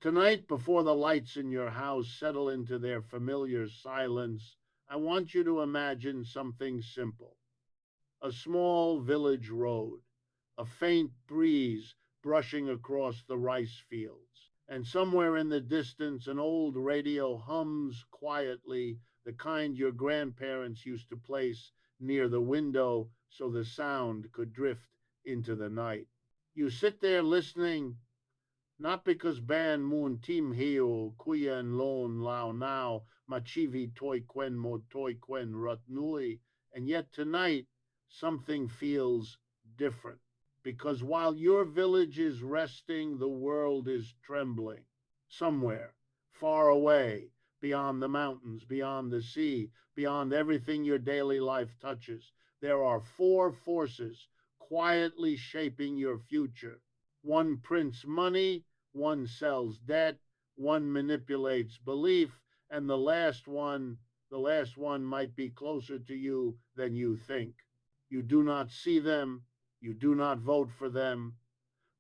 Tonight, before the lights in your house settle into their familiar silence, I want you to imagine something simple: a small village road, a faint breeze brushing across the rice fields, and somewhere in the distance an old radio hums quietly, the kind your grandparents used to place near the window so the sound could drift into the night. You sit there listening, not because ban mun tim heo kuyen lon lao now machivi toi quen mo toi quen rut nui, and yet tonight something feels different. Because while your village is resting, the world is trembling. Somewhere, far away, beyond the mountains, beyond the sea, beyond everything your daily life touches, there are four forces quietly shaping your future. One prints money, one sells debt, one manipulates belief, and the last one might be closer to you than you think. You do not see them, you do not vote for them,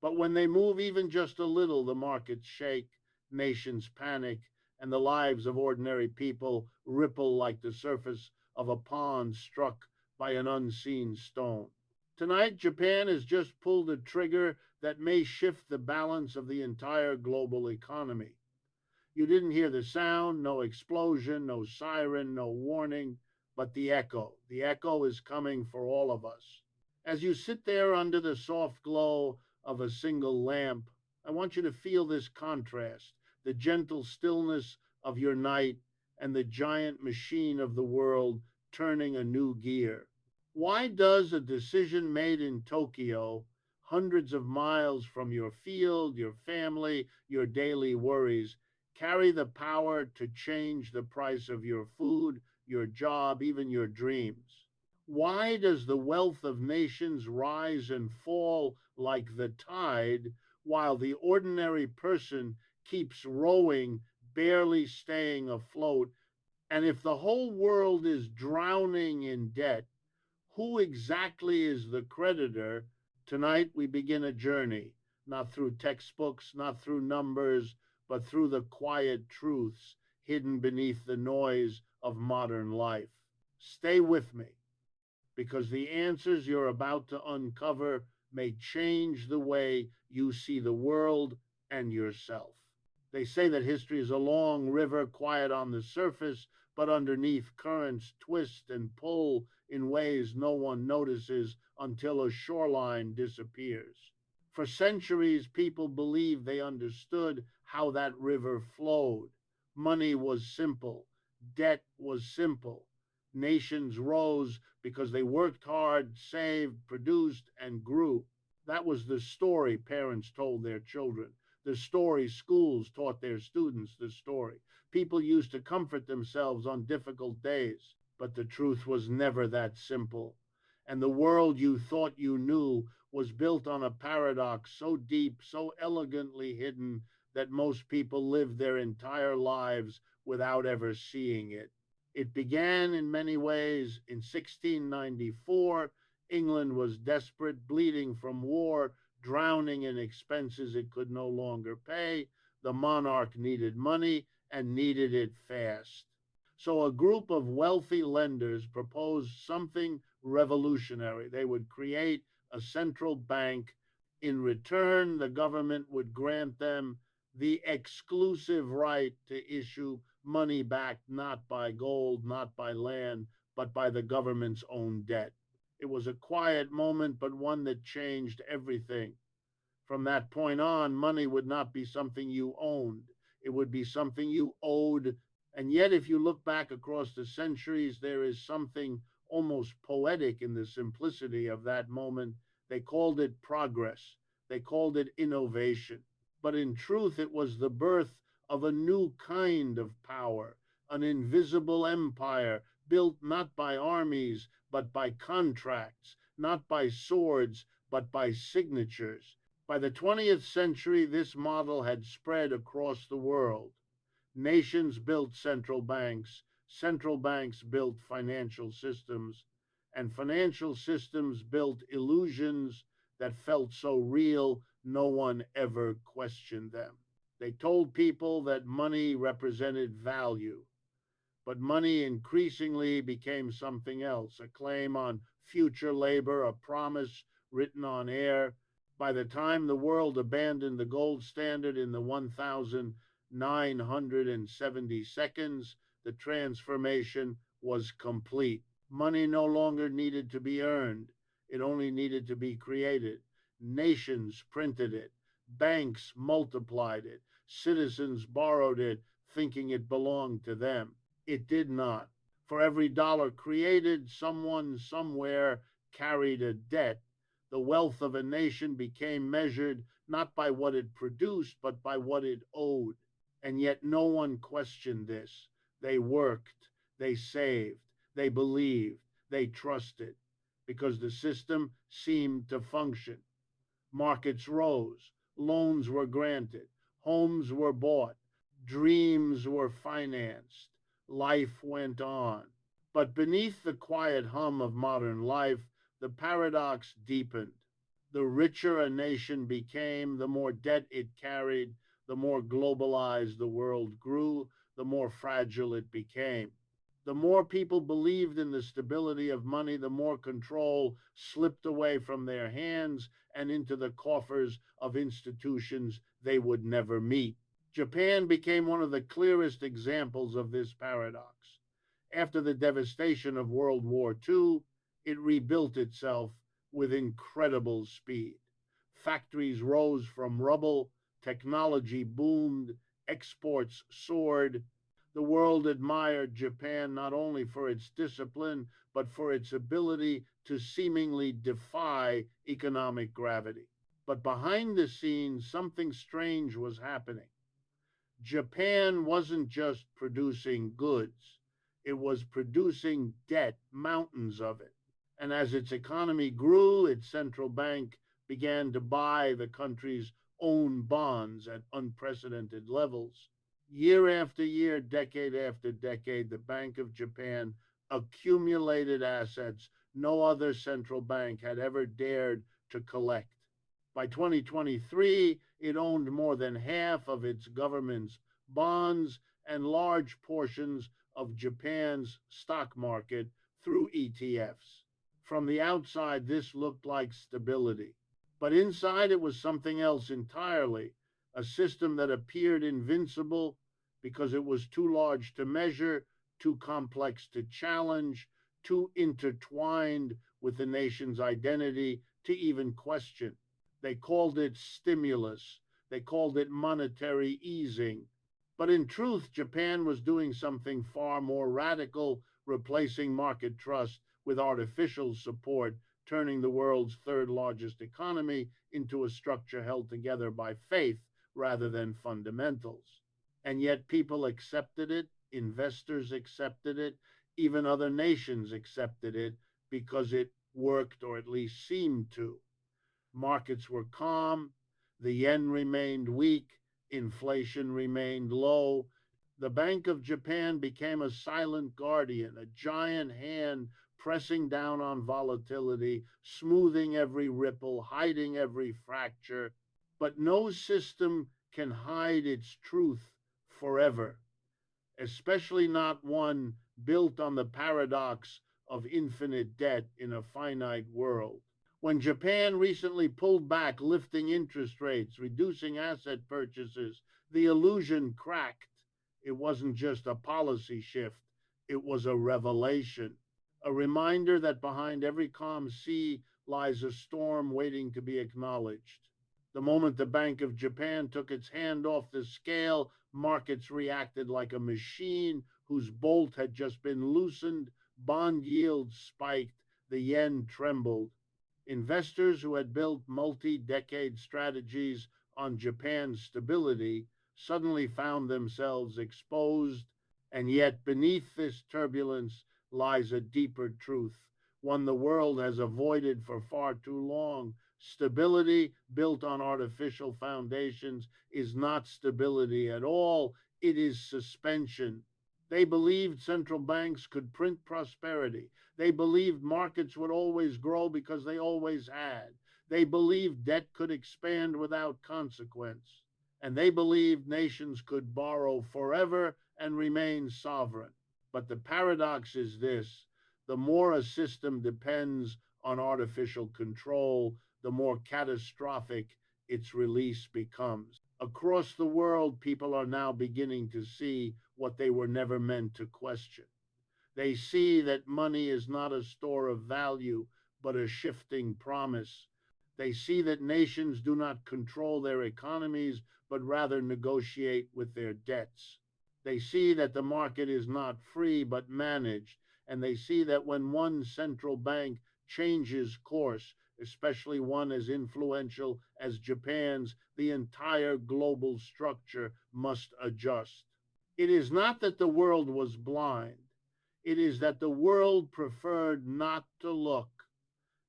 but when they move even just a little, the markets shake, nations panic, and the lives of ordinary people ripple like the surface of a pond struck by an unseen stone. Tonight, Japan has just pulled a trigger that may shift the balance of the entire global economy. You didn't hear the sound, no explosion, no siren, no warning, but the echo. The echo is coming for all of us. As you sit there under the soft glow of a single lamp, I want you to feel this contrast: the gentle stillness of your night and the giant machine of the world turning a new gear. Why does a decision made in Tokyo, hundreds of miles from your field, your family, your daily worries, carry the power to change the price of your food, your job, even your dreams? Why does the wealth of nations rise and fall like the tide, while the ordinary person keeps rowing, barely staying afloat? And if the whole world is drowning in debt, who exactly is the creditor? Tonight we begin a journey, not through textbooks, not through numbers, but through the quiet truths hidden beneath the noise of modern life. Stay with me, because the answers you're about to uncover may change the way you see the world and yourself. They say that history is a long river, quiet on the surface, but underneath currents twist and pull in ways no one notices until a shoreline disappears. For centuries, people believed they understood how that river flowed. Money was simple, debt was simple. Nations rose because they worked hard, saved, produced, and grew. That was the story parents told their children, the story schools taught their students, the story people used to comfort themselves on difficult days. But the truth was never that simple. And the world you thought you knew was built on a paradox so deep, so elegantly hidden, that most people lived their entire lives without ever seeing it. It began in many ways in 1694. England was desperate, bleeding from war, drowning in expenses it could no longer pay. The monarch needed money and needed it fast. So a group of wealthy lenders proposed something revolutionary. They would create a central bank. In return, the government would grant them the exclusive right to issue money backed not by gold, not by land, but by the government's own debt. It was a quiet moment, but one that changed everything. From that point on, money would not be something you owned, it would be something you owed. And yet, if you look back across the centuries, there is something almost poetic in the simplicity of that moment. They called it progress, they called it innovation. But in truth, it was the birth of a new kind of power, an invisible empire built not by armies, but by contracts, not by swords, but by signatures. By the 20th century, this model had spread across the world. Nations built central banks built financial systems, and financial systems built illusions that felt so real no one ever questioned them. They told people that money represented value, but money increasingly became something else, a claim on future labor, a promise written on air. By the time the world abandoned the gold standard in the 1970 seconds, the transformation was complete. Money no longer needed to be earned, it only needed to be created. Nations printed it, banks multiplied it, citizens borrowed it, thinking it belonged to them. It did not. For every dollar created, someone somewhere carried a debt. The wealth of a nation became measured not by what it produced, but by what it owed. And yet no one questioned this. They worked, they saved, they believed, they trusted, because the system seemed to function. Markets rose, loans were granted, homes were bought, dreams were financed, life went on. But beneath the quiet hum of modern life, the paradox deepened. The richer a nation became, the more debt it carried, the more globalized the world grew, the more fragile it became. The more people believed in the stability of money, the more control slipped away from their hands and into the coffers of institutions they would never meet. Japan became one of the clearest examples of this paradox. After the devastation of World War II, it rebuilt itself with incredible speed. Factories rose from rubble, technology boomed, exports soared. The world admired Japan not only for its discipline, but for its ability to seemingly defy economic gravity. But behind the scenes, something strange was happening. Japan wasn't just producing goods, it was producing debt, mountains of it. And as its economy grew, its central bank began to buy the country's own bonds at unprecedented levels. Year after year, decade after decade, the Bank of Japan accumulated assets no other central bank had ever dared to collect. By 2023, it owned more than half of its government's bonds and large portions of Japan's stock market through ETFs. From the outside, this looked like stability. But inside, it was something else entirely, a system that appeared invincible because it was too large to measure, too complex to challenge, too intertwined with the nation's identity to even question. They called it stimulus. They called it monetary easing. But in truth, Japan was doing something far more radical, replacing market trust with artificial support, turning the world's third largest economy into a structure held together by faith rather than fundamentals. And yet people accepted it, investors accepted it, even other nations accepted it because it worked, or at least seemed to. Markets were calm, the yen remained weak, inflation remained low. The Bank of Japan became a silent guardian, a giant hand pressing down on volatility, smoothing every ripple, hiding every fracture. But no system can hide its truth forever, especially not one built on the paradox of infinite debt in a finite world. When Japan recently pulled back, lifting interest rates, reducing asset purchases, the illusion cracked. It wasn't just a policy shift, it was a revelation, a reminder that behind every calm sea lies a storm waiting to be acknowledged. The moment the Bank of Japan took its hand off the scale, markets reacted like a machine whose bolt had just been loosened. Bond yields spiked, the yen trembled. Investors who had built multi decade strategies on Japan's stability suddenly found themselves exposed. And yet, beneath this turbulence lies a deeper truth, one the world has avoided for far too long. Stability built on artificial foundations is not stability at all, it is suspension. They believed central banks could print prosperity. They believed markets would always grow because they always had. They believed debt could expand without consequence. and they believed nations could borrow forever and remain sovereign. But the paradox is this: the more a system depends on artificial control, the more catastrophic its release becomes. Across the world, people are now beginning to see what they were never meant to question. They see that money is not a store of value, but a shifting promise. They see that nations do not control their economies, but rather negotiate with their debts. They see that the market is not free, but managed. And they see that when one central bank changes course, especially one as influential as Japan's, the entire global structure must adjust. It is not that the world was blind. It is that the world preferred not to look.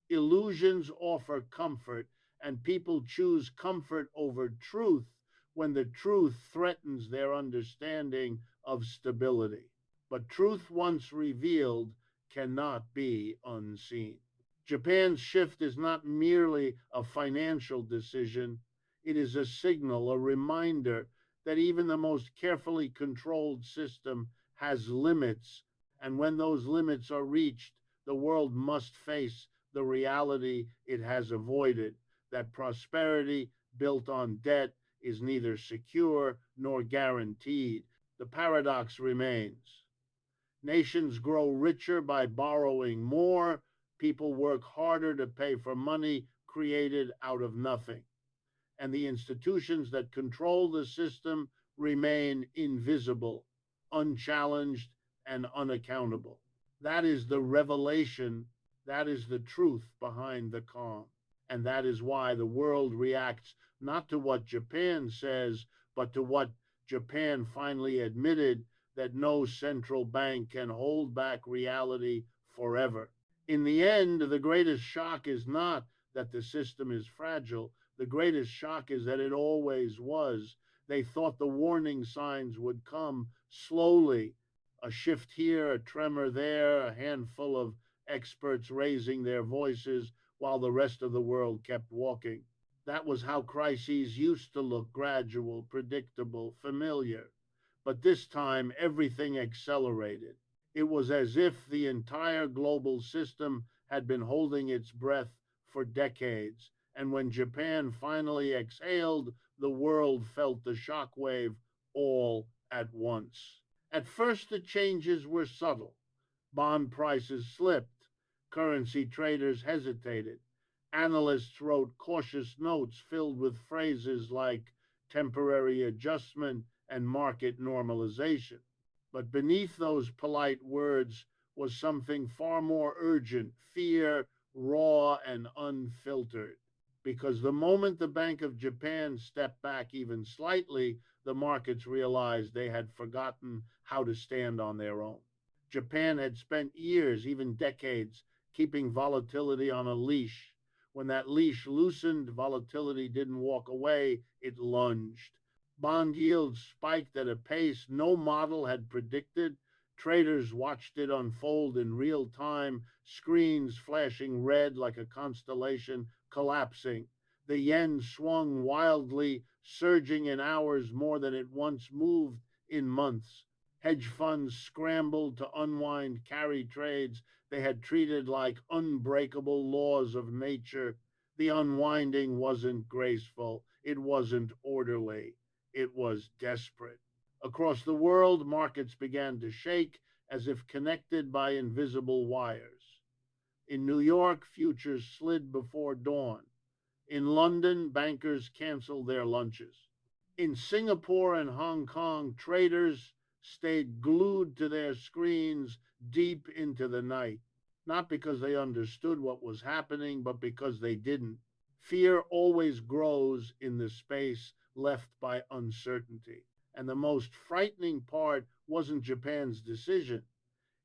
Illusions offer comfort, and people choose comfort over truth when the truth threatens their understanding of stability. But truth once revealed cannot be unseen. Japan's shift is not merely a financial decision, it is a signal, a reminder that even the most carefully controlled system has limits, and when those limits are reached, the world must face the reality it has avoided, that prosperity built on debt is neither secure nor guaranteed. The paradox remains. Nations grow richer by borrowing more. People work harder to pay for money created out of nothing. And the institutions that control the system remain invisible, unchallenged, and unaccountable. That is the revelation. That is the truth behind the calm. And that is why the world reacts not to what Japan says, but to what Japan finally admitted, that no central bank can hold back reality forever. In the end, the greatest shock is not that the system is fragile. The greatest shock is that it always was. They thought the warning signs would come slowly, a shift here, a tremor there, a handful of experts raising their voices while the rest of the world kept walking. That was how crises used to look: gradual, predictable, familiar. But this time, everything accelerated. It was as if the entire global system had been holding its breath for decades. And when Japan finally exhaled, the world felt the shockwave all at once. At first, the changes were subtle. Bond prices slipped. Currency traders hesitated. Analysts wrote cautious notes filled with phrases like temporary adjustment and market normalization. But beneath those polite words was something far more urgent: fear, raw and unfiltered. Because the moment the Bank of Japan stepped back even slightly, the markets realized they had forgotten how to stand on their own. Japan had spent years, even decades, keeping volatility on a leash. When that leash loosened, volatility didn't walk away, it lunged. Bond yields spiked at a pace no model had predicted. Traders watched it unfold in real time, screens flashing red like a constellation collapsing. The yen swung wildly, surging in hours more than it once moved in months. Hedge funds scrambled to unwind carry trades they had treated like unbreakable laws of nature. The unwinding wasn't graceful, it wasn't orderly, it was desperate. Across the world, markets began to shake as if connected by invisible wires. In New York, futures slid before dawn. In London, bankers canceled their lunches. In Singapore and Hong Kong, traders stayed glued to their screens deep into the night, not because they understood what was happening, but because they didn't. Fear always grows in the space left by uncertainty. And the most frightening part wasn't Japan's decision.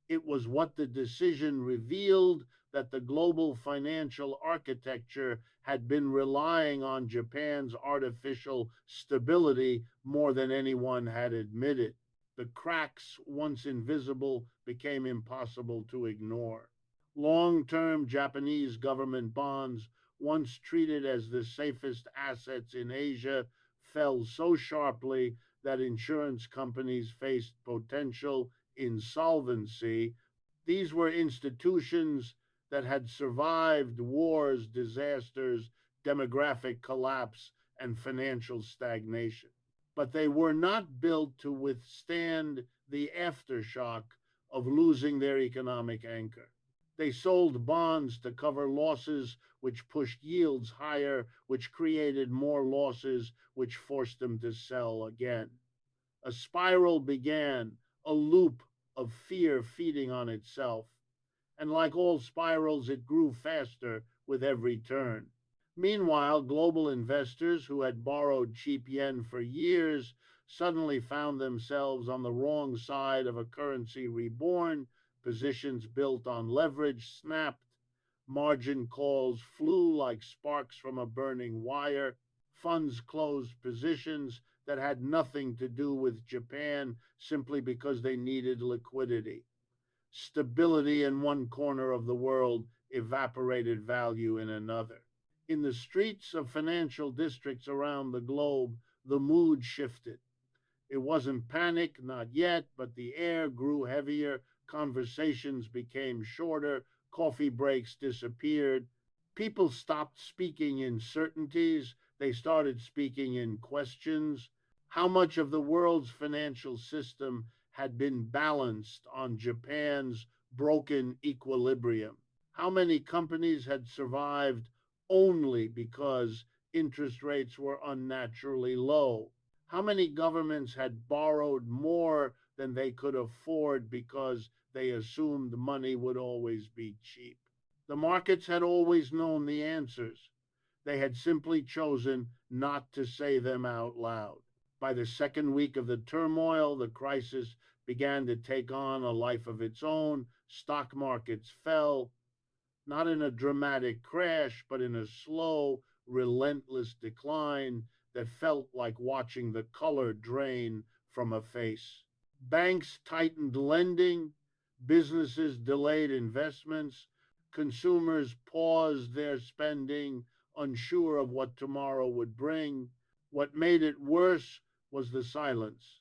It was what the decision revealed: that the global financial architecture had been relying on Japan's artificial stability more than anyone had admitted. The cracks, once invisible, became impossible to ignore. Long-term Japanese government bonds, once treated as the safest assets in Asia, fell so sharply that insurance companies faced potential insolvency. These were institutions that had survived wars, disasters, demographic collapse, and financial stagnation. But they were not built to withstand the aftershock of losing their economic anchor. They sold bonds to cover losses, which pushed yields higher, which created more losses, which forced them to sell again. A spiral began, a loop of fear feeding on itself. And like all spirals, it grew faster with every turn. Meanwhile, global investors who had borrowed cheap yen for years suddenly found themselves on the wrong side of a currency reborn. Positions built on leverage snapped, margin calls flew like sparks from a burning wire, funds closed positions that had nothing to do with Japan simply because they needed liquidity. Stability in one corner of the world evaporated value in another. In the streets of financial districts around the globe, the mood shifted. It wasn't panic, not yet, but the air grew heavier, conversations became shorter, coffee breaks disappeared. People stopped speaking in certainties, they started speaking in questions. How much of the world's financial system had been balanced on Japan's broken equilibrium? How many companies had survived only because interest rates were unnaturally low? How many governments had borrowed more than they could afford because they assumed money would always be cheap? The markets had always known the answers. They had simply chosen not to say them out loud. By the second week of the turmoil, the crisis began to take on a life of its own. Stock markets fell, not in a dramatic crash, but in a slow, relentless decline that felt like watching the color drain from a face. Banks tightened lending, businesses delayed investments, consumers paused their spending, unsure of what tomorrow would bring. What made it worse was the silence.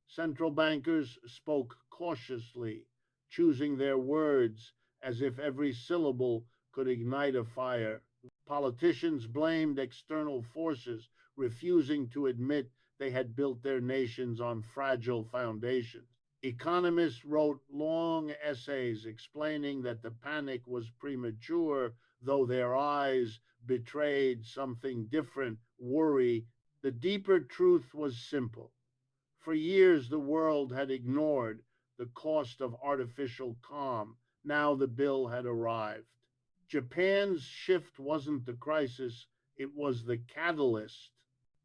Central bankers spoke cautiously, choosing their words as if every syllable could ignite a fire. Politicians blamed external forces, refusing to admit they had built their nations on fragile foundations. Economists wrote long essays explaining that the panic was premature, though their eyes betrayed something different, worry. The deeper truth was simple. For years, the world had ignored the cost of artificial calm. Now the bill had arrived. Japan's shift wasn't the crisis, it was the catalyst.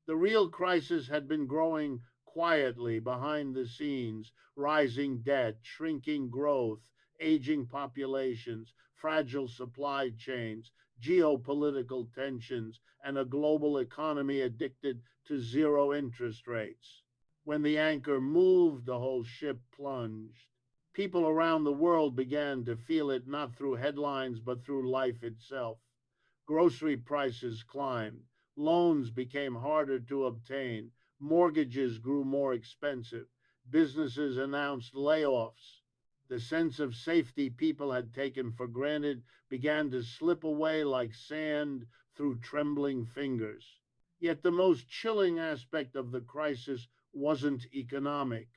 The real crisis had been growing quietly behind the scenes: rising debt, shrinking growth, aging populations, fragile supply chains, geopolitical tensions, and a global economy addicted to zero interest rates. When the anchor moved, the whole ship plunged. People around the world began to feel it not through headlines, but through life itself. Grocery prices climbed. Loans became harder to obtain. Mortgages grew more expensive. Businesses announced layoffs. The sense of safety people had taken for granted began to slip away like sand through trembling fingers. Yet the most chilling aspect of the crisis wasn't economic,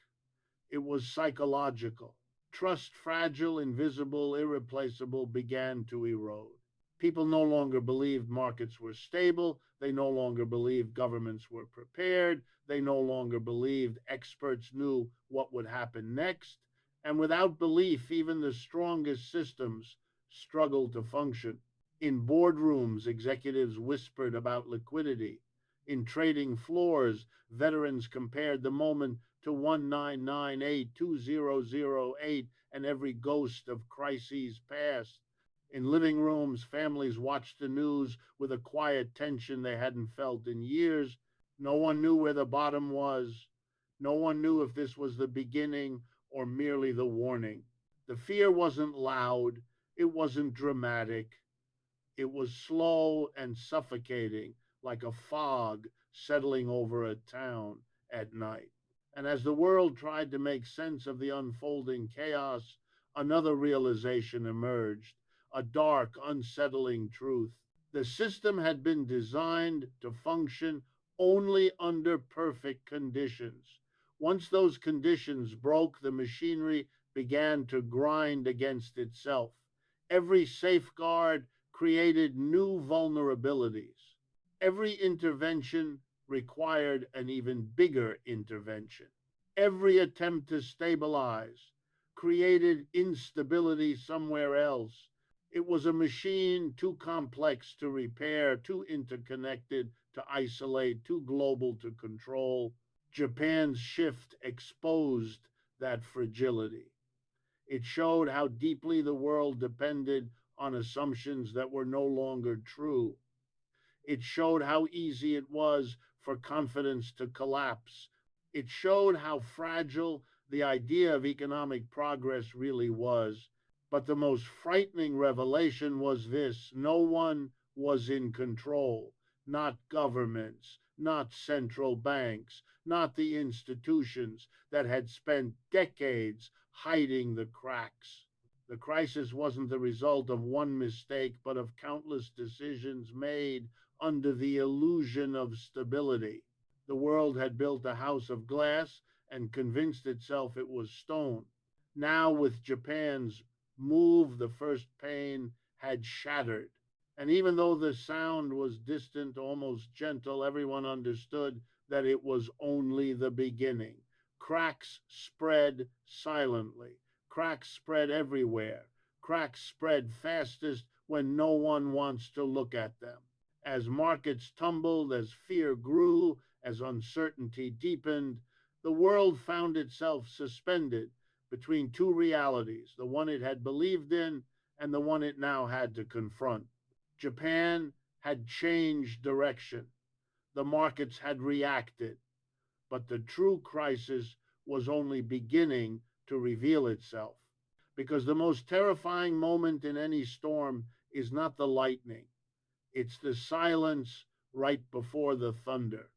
it was psychological. Trust, fragile, invisible, irreplaceable, began to erode. People no longer believed markets were stable. They no longer believed governments were prepared. They no longer believed experts knew what would happen next. And without belief, even the strongest systems struggled to function. In boardrooms, executives whispered about liquidity. In trading floors, veterans compared the moment to 1998, 2008, and every ghost of crises past. In living rooms, families watched the news with a quiet tension they hadn't felt in years. No one knew where the bottom was. No one knew if this was the beginning or merely the warning. The fear wasn't loud, it wasn't dramatic. It was slow and suffocating, like a fog settling over a town at night. And as the world tried to make sense of the unfolding chaos, another realization emerged, a dark, unsettling truth. The system had been designed to function only under perfect conditions. Once those conditions broke, the machinery began to grind against itself. Every safeguard created new vulnerabilities. Every intervention required an even bigger intervention. Every attempt to stabilize created instability somewhere else. It was a machine too complex to repair, too interconnected to isolate, too global to control. Japan's shift exposed that fragility. It showed how deeply the world depended on assumptions that were no longer true. It showed how easy it was for confidence to collapse. It showed how fragile the idea of economic progress really was. But the most frightening revelation was this: no one was in control, not governments, not central banks, not the institutions that had spent decades hiding the cracks. The crisis wasn't the result of one mistake, but of countless decisions made under the illusion of stability. The world had built a house of glass and convinced itself it was stone. Now, with Japan's move, the first pane had shattered. And even though the sound was distant, almost gentle, everyone understood that it was only the beginning. Cracks spread silently. Cracks spread everywhere. Cracks spread fastest when no one wants to look at them. As markets tumbled, as fear grew, as uncertainty deepened, the world found itself suspended between two realities, the one it had believed in and the one it now had to confront. Japan had changed direction. The markets had reacted, but the true crisis was only beginning to reveal itself. Because the most terrifying moment in any storm is not the lightning, it's the silence right before the thunder.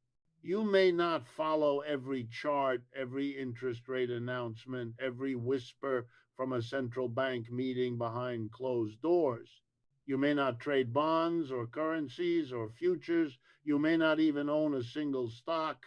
You may not follow every chart, every interest rate announcement, every whisper from a central bank meeting behind closed doors. You may not trade bonds or currencies or futures. You may not even own a single stock,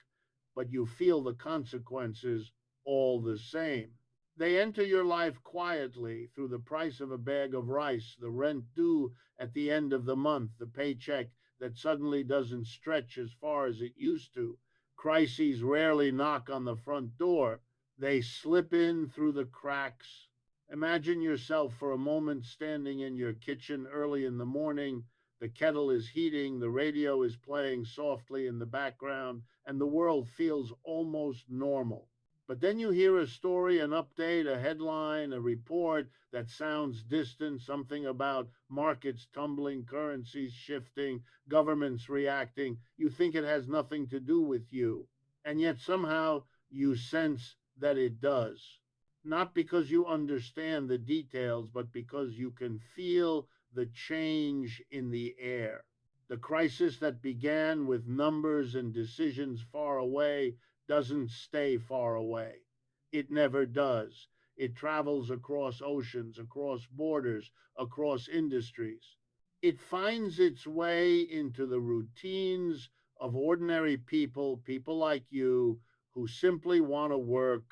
but you feel the consequences all the same. They enter your life quietly through the price of a bag of rice, the rent due at the end of the month, the paycheck that suddenly doesn't stretch as far as it used to. Crises rarely knock on the front door, they slip in through the cracks. Imagine yourself for a moment standing in your kitchen early in the morning. The kettle is heating, the radio is playing softly in the background, and the world feels almost normal. But then you hear a story, an update, a headline, a report that sounds distant, something about markets tumbling, currencies shifting, governments reacting. You think it has nothing to do with you. And yet somehow you sense that it does. Not because you understand the details, but because you can feel the change in the air. The crisis that began with numbers and decisions far away doesn't stay far away. It never does. It travels across oceans, across borders, across industries. It finds its way into the routines of ordinary people, people like you, who simply want to work,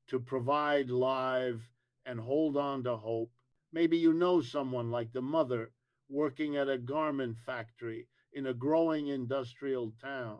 to provide live, and hold on to hope. Maybe you know someone like the mother working at a garment factory in a growing industrial town.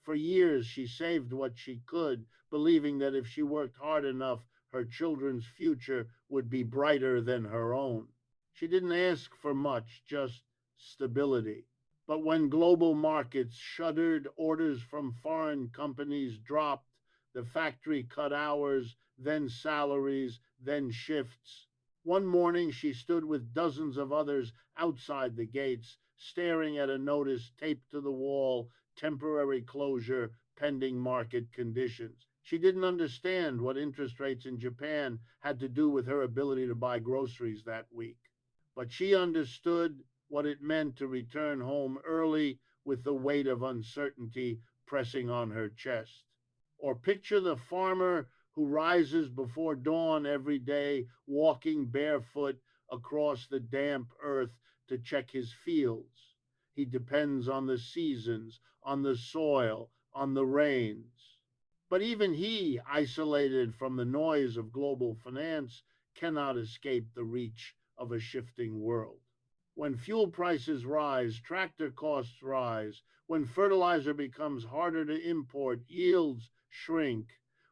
For years, she saved what she could, believing that if she worked hard enough, her children's future would be brighter than her own. She didn't ask for much, just stability. But when global markets shuddered, orders from foreign companies dropped, the factory cut hours, then salaries, then shifts. One morning, she stood with dozens of others outside the gates, staring at a notice taped to the wall: temporary closure pending market conditions. She didn't understand what interest rates in Japan had to do with her ability to buy groceries that week. But she understood what it meant to return home early with the weight of uncertainty pressing on her chest. Or picture the farmer who rises before dawn every day, walking barefoot across the damp earth to check his fields. He depends on the seasons, on the soil, on the rains. But even he, isolated from the noise of global finance, cannot escape the reach of a shifting world. When fuel prices rise, tractor costs rise. When fertilizer becomes harder to import, yields shrink.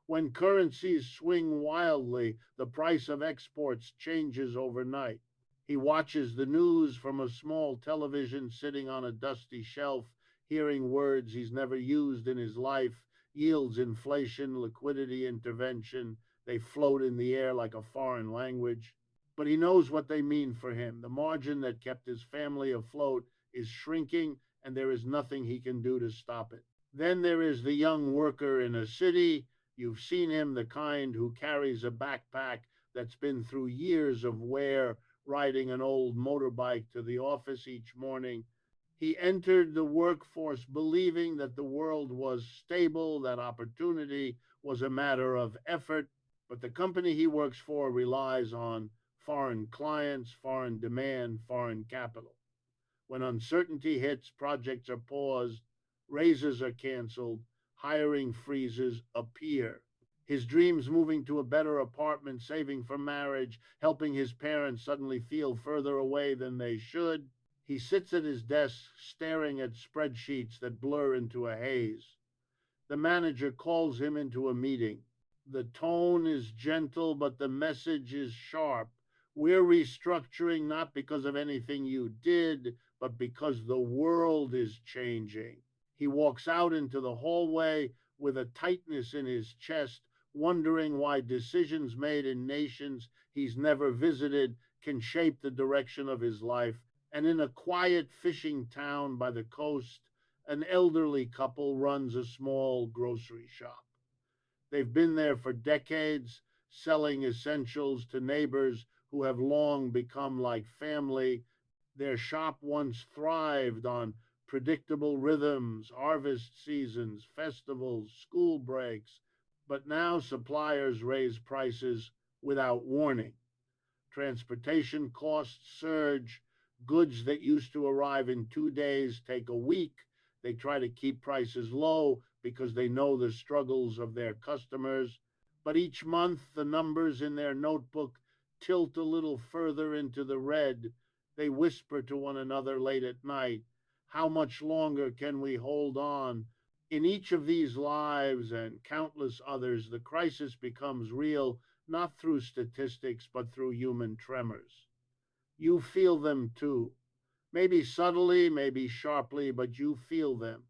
When currencies swing wildly, the price of exports changes overnight. He watches the news from a small television sitting on a dusty shelf, hearing words he's never used in his life: yields, inflation, liquidity, intervention. They float in the air like a foreign language. But he knows what they mean for him. The margin that kept his family afloat is shrinking, and there is nothing he can do to stop it. Then there is the young worker in a city. You've seen him, the kind who carries a backpack that's been through years of wear, riding an old motorbike to the office each morning. He entered the workforce believing that the world was stable, that opportunity was a matter of effort, but the company he works for relies on foreign clients, foreign demand, foreign capital. When uncertainty hits, projects are paused, raises are canceled, hiring freezes appear. His dreams moving to a better apartment, saving for marriage, helping his parents suddenly feel further away than they should. He sits at his desk staring at spreadsheets that blur into a haze. The manager calls him into a meeting. The tone is gentle, but the message is sharp. We're restructuring not because of anything you did, but because the world is changing. He walks out into the hallway with a tightness in his chest, wondering why decisions made in nations he's never visited can shape the direction of his life. And in a quiet fishing town by the coast, an elderly couple runs a small grocery shop. They've been there for decades, selling essentials to neighbors who have long become like family. Their shop once thrived on predictable rhythms, harvest seasons, festivals, school breaks, but now suppliers raise prices without warning. Transportation costs surge. Goods that used to arrive in 2 days take a week. They try to keep prices low because they know the struggles of their customers. But each month, the numbers in their notebook tilt a little further into the red. They whisper to one another late at night, how much longer can we hold on? In each of these lives and countless others, the crisis becomes real, not through statistics, but through human tremors. You feel them too. Maybe subtly, maybe sharply, but you feel them.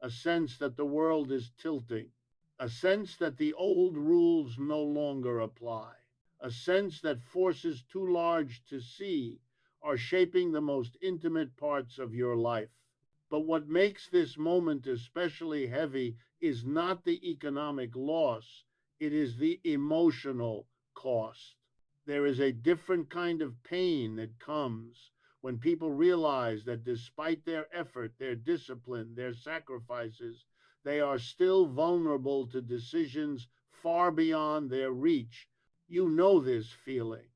A sense that the world is tilting. A sense that the old rules no longer apply. A sense that forces too large to see are shaping the most intimate parts of your life. But what makes this moment especially heavy is not the economic loss, it is the emotional cost. There is a different kind of pain that comes when people realize that despite their effort, their discipline, their sacrifices, they are still vulnerable to decisions far beyond their reach. You know this feeling.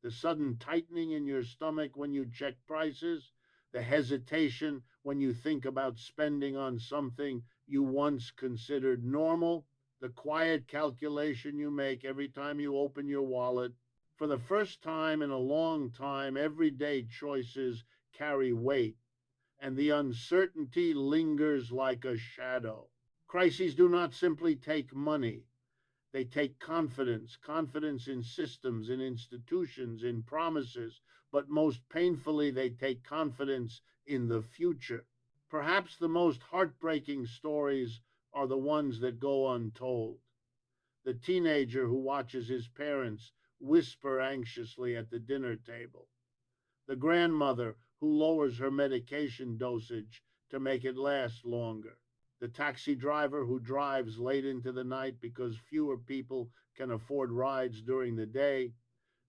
The sudden tightening in your stomach when you check prices, the hesitation when you think about spending on something you once considered normal, the quiet calculation you make every time you open your wallet. For the first time in a long time, everyday choices carry weight, and the uncertainty lingers like a shadow. Crises do not simply take money, they take confidence, confidence in systems, in institutions, in promises, but most painfully, they take confidence in the future. Perhaps the most heartbreaking stories are the ones that go untold. The teenager who watches his parents whisper anxiously at the dinner table. The grandmother who lowers her medication dosage to make it last longer. The taxi driver who drives late into the night because fewer people can afford rides during the day.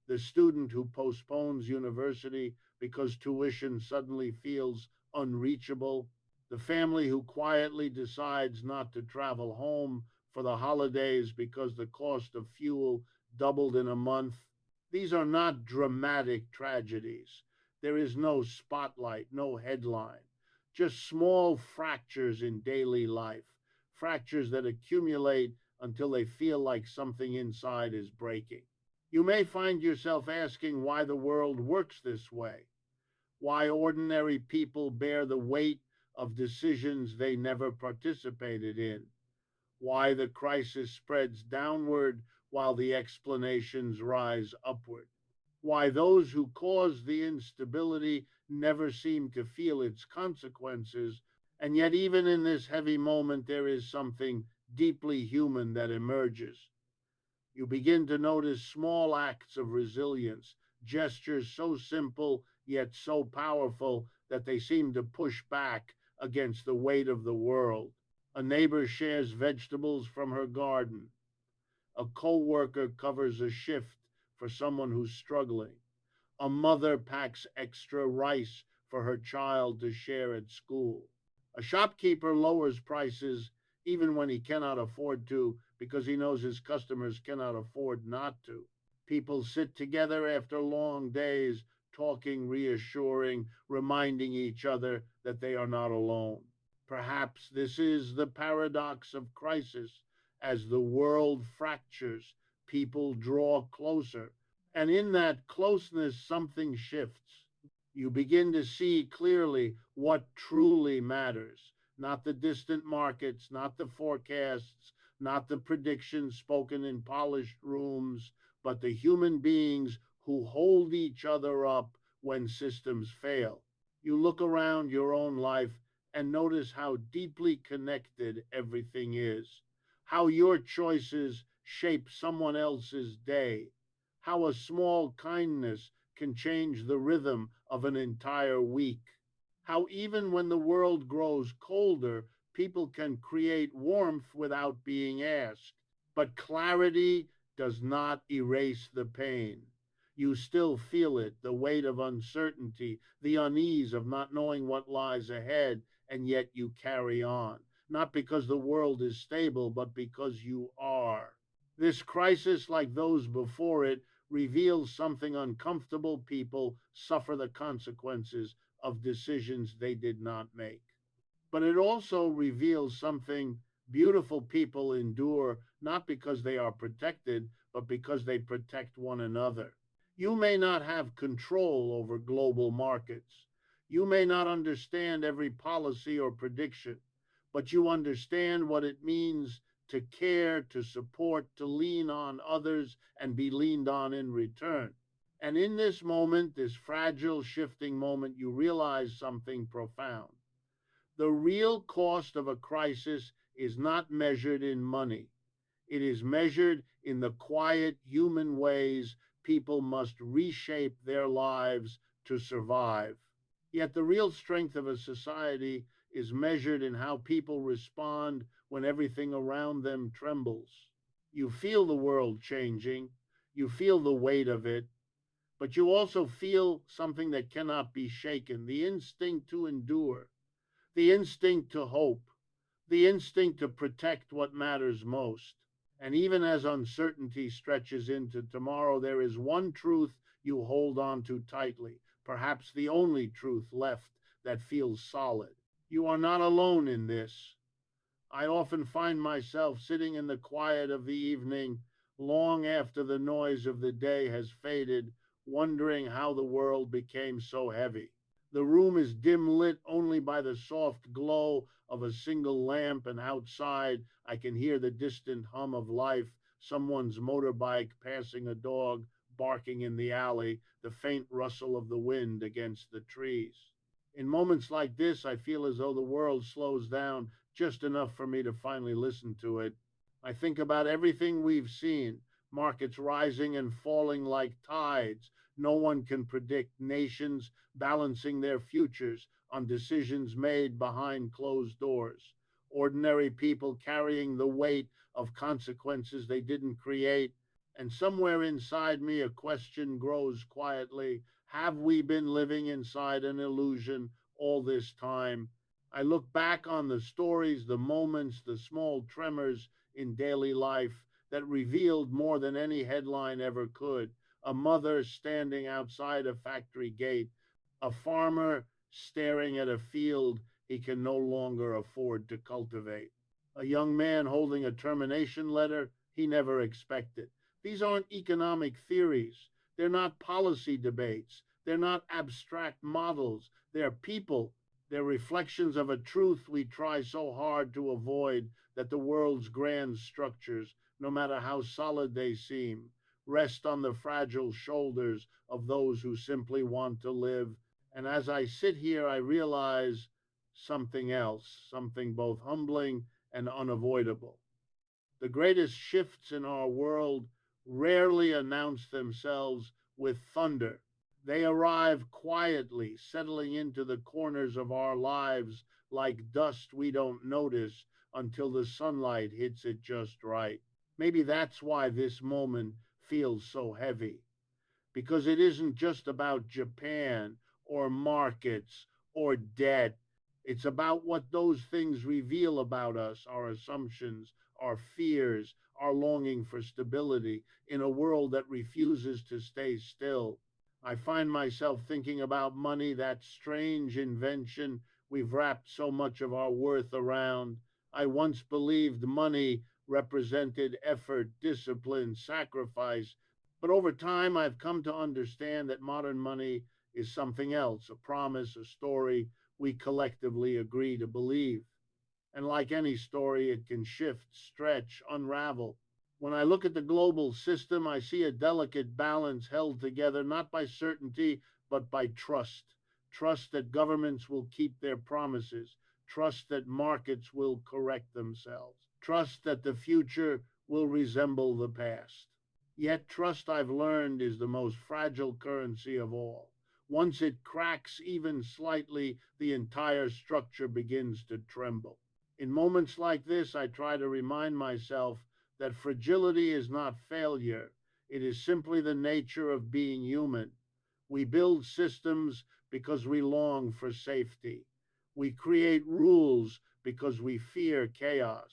The student who postpones university because tuition suddenly feels unreachable. The family who quietly decides not to travel home for the holidays because the cost of fuel doubled in a month. These are not dramatic tragedies. There is no spotlight, no headline, just small fractures in daily life, fractures that accumulate until they feel like something inside is breaking. You may find yourself asking why the world works this way, why ordinary people bear the weight of decisions they never participated in, why the crisis spreads downward while the explanations rise upward, why those who cause the instability never seem to feel its consequences, and yet, even in this heavy moment, there is something deeply human that emerges. You begin to notice small acts of resilience, gestures so simple yet so powerful that they seem to push back against the weight of the world. A neighbor shares vegetables from her garden. A coworker covers a shift for someone who's struggling. A mother packs extra rice for her child to share at school. A shopkeeper lowers prices even when he cannot afford to because he knows his customers cannot afford not to. People sit together after long days, talking, reassuring, reminding each other that they are not alone. Perhaps this is the paradox of crisis. As the world fractures, people draw closer, and in that closeness, something shifts. You begin to see clearly what truly matters. Not the distant markets, not the forecasts, not the predictions spoken in polished rooms, but the human beings who hold each other up when systems fail. You look around your own life and notice how deeply connected everything is, how your choices shape someone else's day, how a small kindness can change the rhythm of an entire week, how even when the world grows colder, people can create warmth without being asked. But clarity does not erase the pain. You still feel it, the weight of uncertainty, the unease of not knowing what lies ahead, and yet you carry on. Not because the world is stable, but because you are. This crisis, like those before it, reveals something uncomfortable. People suffer the consequences of decisions they did not make. But it also reveals something beautiful. People endure not because they are protected, but because they protect one another. You may not have control over global markets. You may not understand every policy or prediction, but you understand what it means to care, to support, to lean on others, and be leaned on in return. And in this moment, this fragile, shifting moment, you realize something profound. The real cost of a crisis is not measured in money. It is measured in the quiet human ways people must reshape their lives to survive. Yet the real strength of a society is measured in how people respond when everything around them trembles. You feel the world changing, you feel the weight of it, but you also feel something that cannot be shaken, the instinct to endure, the instinct to hope, the instinct to protect what matters most. And even as uncertainty stretches into tomorrow, there is one truth you hold on to tightly, perhaps the only truth left that feels solid. You are not alone in this. I often find myself sitting in the quiet of the evening, long after the noise of the day has faded, wondering how the world became so heavy. The room is dim lit only by the soft glow of a single lamp, and outside I can hear the distant hum of life, someone's motorbike passing, a dog barking in the alley, the faint rustle of the wind against the trees. In moments like this, I feel as though the world slows down just enough for me to finally listen to it. I think about everything we've seen, markets rising and falling like tides. No one can predict, nations balancing their futures on decisions made behind closed doors. Ordinary people carrying the weight of consequences they didn't create. And somewhere inside me, a question grows quietly. Have we been living inside an illusion all this time? I look back on the stories, the moments, the small tremors in daily life that revealed more than any headline ever could. A mother standing outside a factory gate, a farmer staring at a field he can no longer afford to cultivate, a young man holding a termination letter he never expected. These aren't economic theories. They're not policy debates. They're not abstract models. They're people. They're reflections of a truth we try so hard to avoid, that the world's grand structures, no matter how solid they seem, rest on the fragile shoulders of those who simply want to live. And as I sit here, I realize something else, something both humbling and unavoidable. The greatest shifts in our world rarely announce themselves with thunder. They arrive quietly, settling into the corners of our lives like dust we don't notice until the sunlight hits it just right. Maybe that's why this moment feels so heavy, because it isn't just about Japan or markets or debt. It's about what those things reveal about us, our assumptions, our fears, our longing for stability in a world that refuses to stay still. I find myself thinking about money, that strange invention we've wrapped so much of our worth around. I once believed money represented effort, discipline, sacrifice, but over time, I've come to understand that modern money is something else, a promise, a story we collectively agree to believe. And like any story, it can shift, stretch, unravel. When I look at the global system, I see a delicate balance held together not by certainty, but by trust. Trust that governments will keep their promises, trust that markets will correct themselves, trust that the future will resemble the past. Yet trust, I've learned, is the most fragile currency of all. Once it cracks even slightly, the entire structure begins to tremble. In moments like this, I try to remind myself that fragility is not failure. It is simply the nature of being human. We build systems because we long for safety. We create rules because we fear chaos.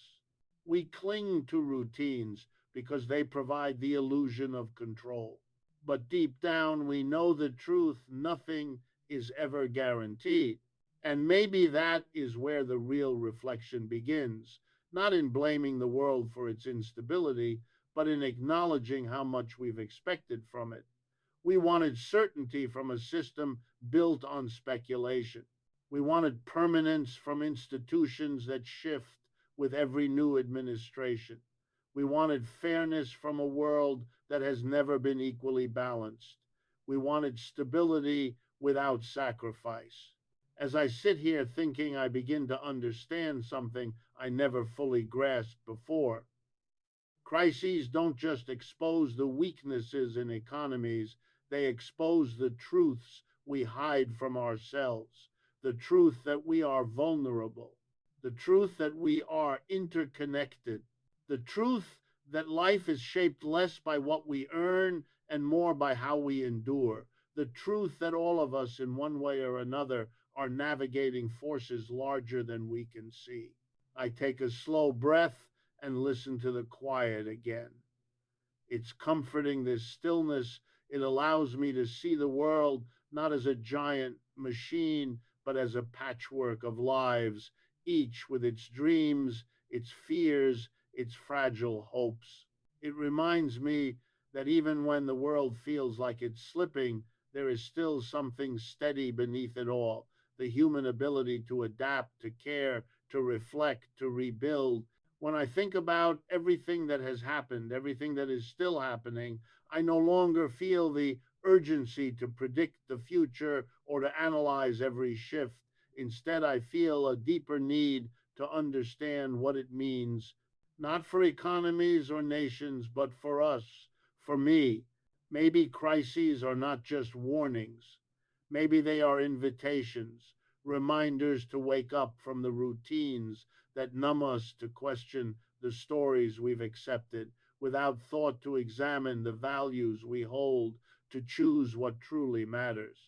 We cling to routines because they provide the illusion of control. But deep down, we know the truth: nothing is ever guaranteed. And maybe that is where the real reflection begins, not in blaming the world for its instability, but in acknowledging how much we've expected from it. We wanted certainty from a system built on speculation. We wanted permanence from institutions that shift with every new administration. We wanted fairness from a world that has never been equally balanced. We wanted stability without sacrifice. As I sit here thinking, I begin to understand something I never fully grasped before. Crises don't just expose the weaknesses in economies, they expose the truths we hide from ourselves, the truth that we are vulnerable, the truth that we are interconnected, the truth that life is shaped less by what we earn and more by how we endure, the truth that all of us, in one way or another, are navigating forces larger than we can see. I take a slow breath and listen to the quiet again. It's comforting, this stillness. It allows me to see the world not as a giant machine, but as a patchwork of lives, each with its dreams, its fears, its fragile hopes. It reminds me that even when the world feels like it's slipping, there is still something steady beneath it all: the human ability to adapt, to care, to reflect, to rebuild. When I think about everything that has happened, everything that is still happening, I no longer feel the urgency to predict the future or to analyze every shift. Instead, I feel a deeper need to understand what it means, not for economies or nations, but for us, for me. Maybe crises are not just warnings. Maybe they are invitations, reminders to wake up from the routines that numb us, to question the stories we've accepted without thought, to examine the values we hold, to choose what truly matters.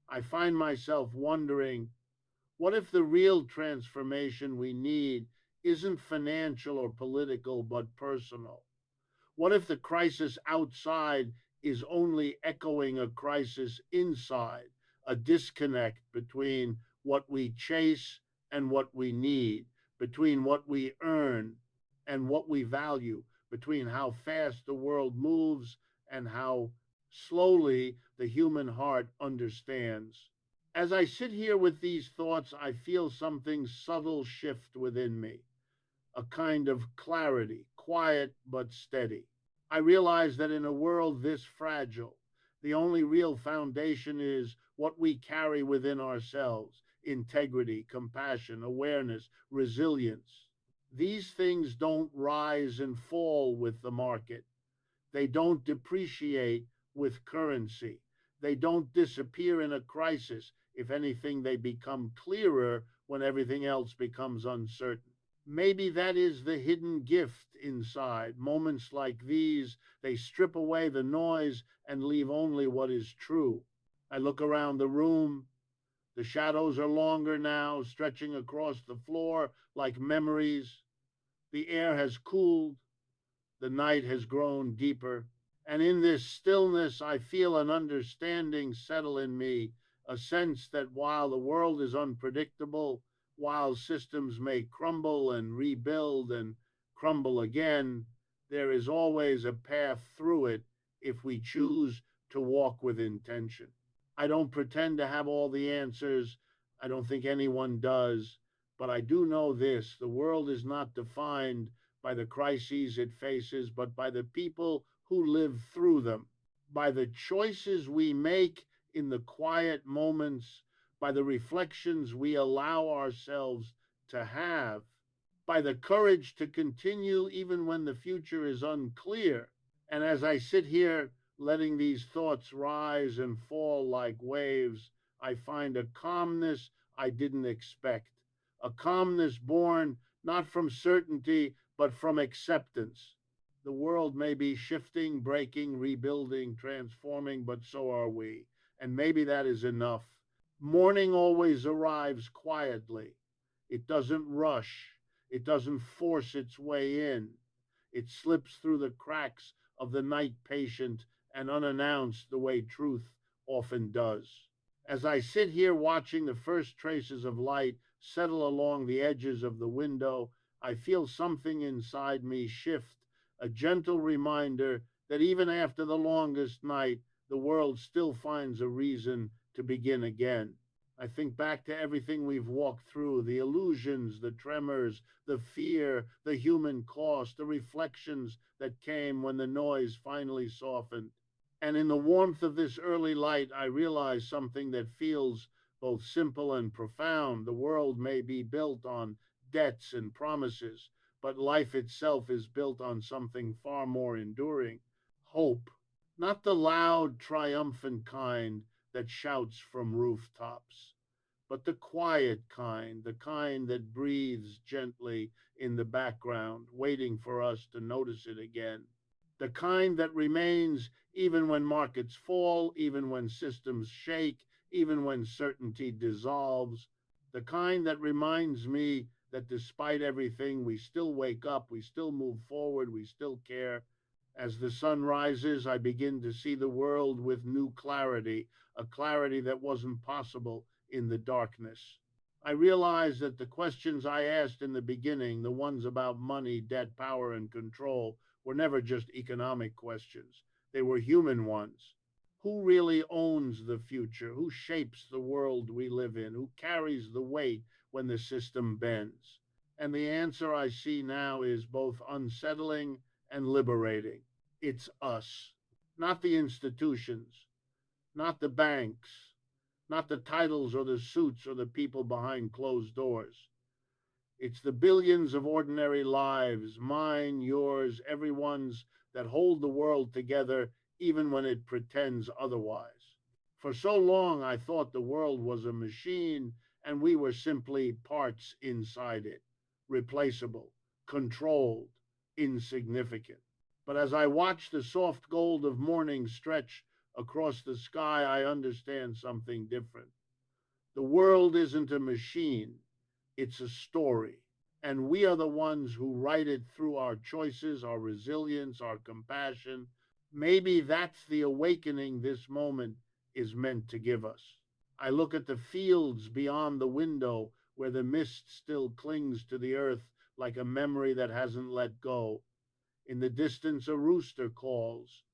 I find myself wondering, What if the real transformation we need isn't financial or political, but personal? What if the crisis outside is only echoing a crisis inside, a disconnect between what we chase and what we need, between what we earn and what we value, between how fast the world moves and how slowly the human heart understands? As I sit here with these thoughts, I feel something subtle shift within me, a kind of clarity, quiet but steady. I realize that in a world this fragile, the only real foundation is what we carry within ourselves: integrity, compassion, awareness, resilience. These things don't rise and fall with the market. They don't depreciate with currency. They don't disappear in a crisis. If anything, they become clearer when everything else becomes uncertain. Maybe that is the hidden gift inside. Moments like these, they strip away the noise and leave only what is true. I look around the room. The shadows are longer now, stretching across the floor like memories. The air has cooled. The night has grown deeper. And in this stillness, I feel an understanding settle in me, a sense that while the world is unpredictable, while systems may crumble and rebuild and crumble again, there is always a path through it if we choose to walk with intention. I don't pretend to have all the answers. I don't think anyone does. But I do know this: the world is not defined by the crises it faces, but by the people who live through them, by the choices we make in the quiet moments, by the reflections we allow ourselves to have, by the courage to continue even when the future is unclear. And as I sit here letting these thoughts rise and fall like waves, I find a calmness I didn't expect, a calmness born not from certainty, but from acceptance. The world may be shifting, breaking, rebuilding, transforming, but so are we. And maybe that is enough. Morning always arrives quietly. It doesn't rush. It doesn't force its way in. It slips through the cracks of the night patient and unannounced the way truth often does. As I sit here watching the first traces of light settle along the edges of the window, I feel something inside me shift, a gentle reminder that even after the longest night, the world still finds a reason to begin again. I think back to everything we've walked through: the illusions, the tremors, the fear, the human cost, the reflections that came when the noise finally softened. And in the warmth of this early light, I realize something that feels both simple and profound. The world may be built on debts and promises, but life itself is built on something far more enduring: hope. Not the loud, triumphant kind that shouts from rooftops, but the quiet kind, the kind that breathes gently in the background, waiting for us to notice it again. The kind that remains even when markets fall, even when systems shake, even when certainty dissolves. The kind that reminds me that despite everything, we still wake up, we still move forward, we still care. As the sun rises, I begin to see the world with new clarity, a clarity that wasn't possible in the darkness. I realize that the questions I asked in the beginning, the ones about money, debt, power, and control, were never just economic questions. They were human ones. Who really owns the future? Who shapes the world we live in? Who carries the weight when the system bends? And the answer I see now is both unsettling and liberating. It's us, not the institutions, not the banks, not the titles or the suits or the people behind closed doors. It's the billions of ordinary lives, mine, yours, everyone's, that hold the world together even when it pretends otherwise. For so long, I thought the world was a machine and we were simply parts inside it, replaceable, controlled, insignificant. But as I watch the soft gold of morning stretch across the sky, I understand something different. The world isn't a machine, it's a story. And we are the ones who write it through our choices, our resilience, our compassion. Maybe that's the awakening this moment is meant to give us. I look at the fields beyond the window where the mist still clings to the earth like a memory that hasn't let go. In the distance, a rooster calls.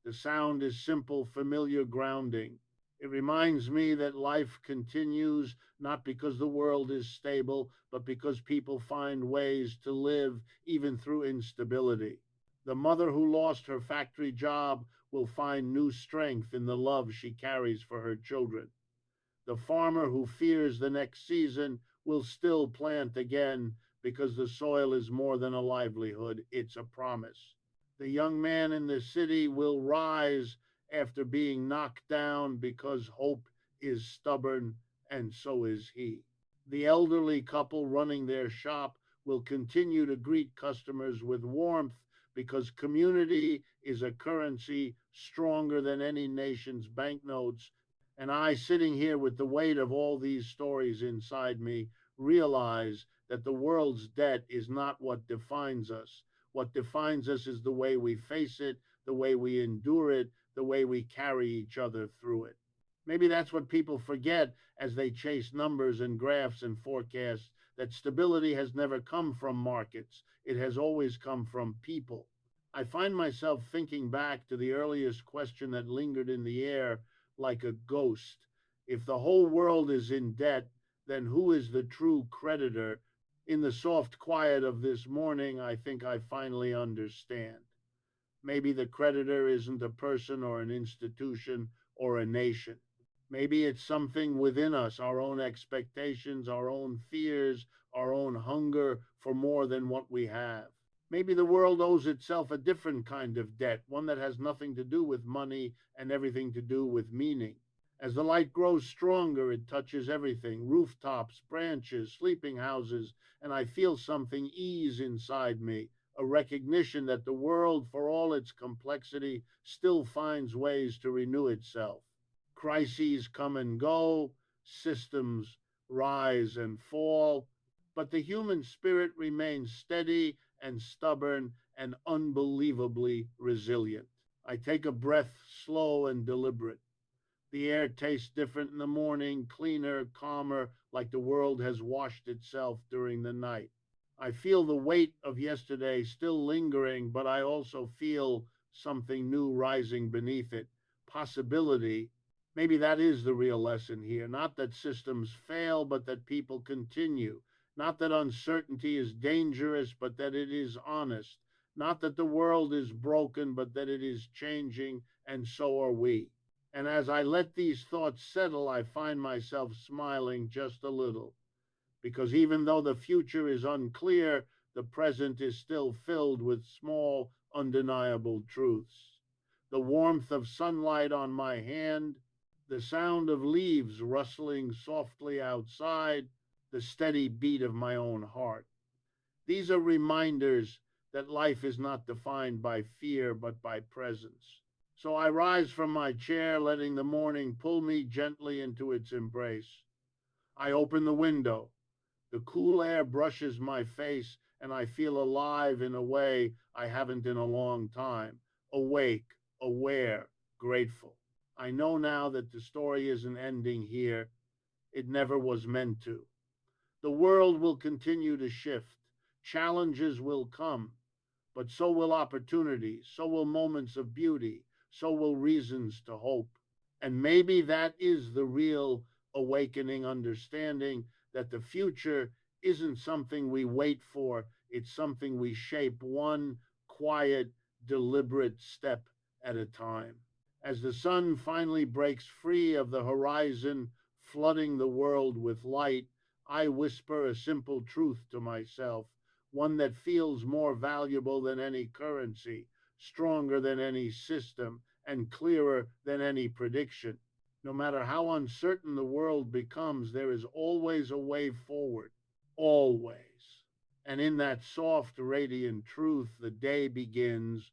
The sound is simple, familiar grounding. It reminds me that life continues not because the world is stable, but because people find ways to live even through instability. The mother who lost her factory job will find new strength in the love she carries for her children. The farmer who fears the next season will still plant again because the soil is more than a livelihood, it's a promise. The young man in the city will rise after being knocked down because hope is stubborn and so is he. The elderly couple running their shop will continue to greet customers with warmth because community is a currency stronger than any nation's banknotes. And I, sitting here with the weight of all these stories inside me, realize that the world's debt is not what defines us. What defines us is the way we face it, the way we endure it, the way we carry each other through it. Maybe that's what people forget as they chase numbers and graphs and forecasts, that stability has never come from markets. It has always come from people. I find myself thinking back to the earliest question that lingered in the air like a ghost. If the whole world is in debt, then who is the true creditor? In the soft quiet of this morning, I think I finally understand. Maybe the creditor isn't a person or an institution or a nation. Maybe it's something within us, our own expectations, our own fears, our own hunger for more than what we have. Maybe the world owes itself a different kind of debt, one that has nothing to do with money and everything to do with meaning. As the light grows stronger, it touches everything: rooftops, branches, sleeping houses, and I feel something ease inside me, a recognition that the world, for all its complexity, still finds ways to renew itself. Crises come and go, systems rise and fall, but the human spirit remains steady and stubborn and unbelievably resilient. I take a breath, slow and deliberate. The air tastes different in the morning, cleaner, calmer, like the world has washed itself during the night. I feel the weight of yesterday still lingering, but I also feel something new rising beneath it. Possibility. Maybe that is the real lesson here. Not that systems fail, but that people continue. Not that uncertainty is dangerous, but that it is honest. Not that the world is broken, but that it is changing, and so are we. And as I let these thoughts settle, I find myself smiling just a little, because even though the future is unclear, the present is still filled with small, undeniable truths. The warmth of sunlight on my hand, the sound of leaves rustling softly outside, the steady beat of my own heart. These are reminders that life is not defined by fear, but by presence. So I rise from my chair, letting the morning pull me gently into its embrace. I open the window. The cool air brushes my face, and I feel alive in a way I haven't in a long time. Awake, aware, grateful. I know now that the story isn't ending here. It never was meant to. The world will continue to shift. Challenges will come, but so will opportunities, so will moments of beauty, so will reasons to hope. And maybe that is the real awakening understanding that the future isn't something we wait for, it's something we shape one quiet, deliberate step at a time. As the sun finally breaks free of the horizon, flooding the world with light, I whisper a simple truth to myself, one that feels more valuable than any currency, stronger than any system, and clearer than any prediction. No matter how uncertain the world becomes, there is always a way forward. Always. And in that soft, radiant truth, the day begins